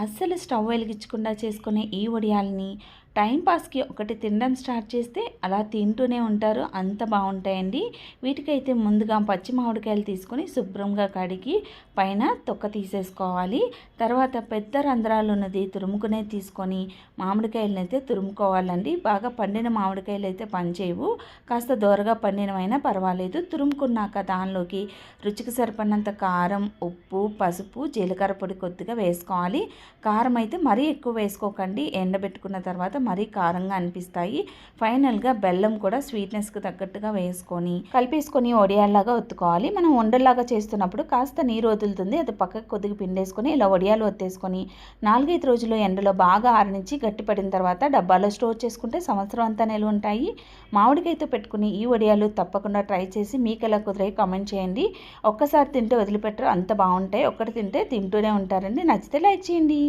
అస్సలు స్టవ్ వెలిగించకుండా చేసుకునే ఈ వడియాలని టైం పాస్కి ఒకటి తినడం స్టార్ట్ చేస్తే అలా తింటూనే ఉంటారు. అంత బాగుంటాయండి. వీటికైతే ముందుగా పచ్చి మామిడికాయలు తీసుకొని శుభ్రంగా కడిగి పైన తొక్క తీసేసుకోవాలి. తర్వాత పెద్ద రంధ్రాలు ఉన్నది తురుముకునే తీసుకొని మామిడికాయలను అయితే తురుముకోవాలండి. బాగా పండిన మామిడికాయలు అయితే పనిచేయవు. కాస్త దోరగా పండినవైనా పర్వాలేదు. తురుముకున్నాక దానిలోకి రుచికి సరిపడినంత కారం, ఉప్పు, పసుపు, జీలకర్ర పొడి కొద్దిగా వేసుకోవాలి. కారం అయితే మరీ ఎక్కువ వేసుకోకండి. ఎండబెట్టుకున్న తర్వాత మరీ కారంగా అనిపిస్తాయి. ఫైనల్గా బెల్లం కూడా స్వీట్నెస్కి తగ్గట్టుగా వేసుకొని కలిపేసుకొని వడియాల్లాగా ఒత్తుకోవాలి. మనం ఉండల్లాగా చేస్తున్నప్పుడు కాస్త నీరు వదులుతుంది. అది పక్కకు కొద్దిగా పిండేసుకొని ఇలా వడియాలు ఒత్తేసుకొని 4-5 రోజులు ఎండలో బాగా ఆరనించి గట్టిపడిన తర్వాత డబ్బాలో స్టోర్ చేసుకుంటే సంవత్సరం అంతా నిల్వ ఉంటాయి. మామిడికాయతో పెట్టుకుని ఈ వడియాలు తప్పకుండా ట్రై చేసి మీకు ఎలా కుదిరాయి కామెంట్ చేయండి. ఒక్కసారి తింటే వదిలిపెట్టరు, అంత బాగుంటాయి. ఒక్కటి తింటే తింటూనే ఉంటారండి. నచ్చితే లైక్ చేయండి.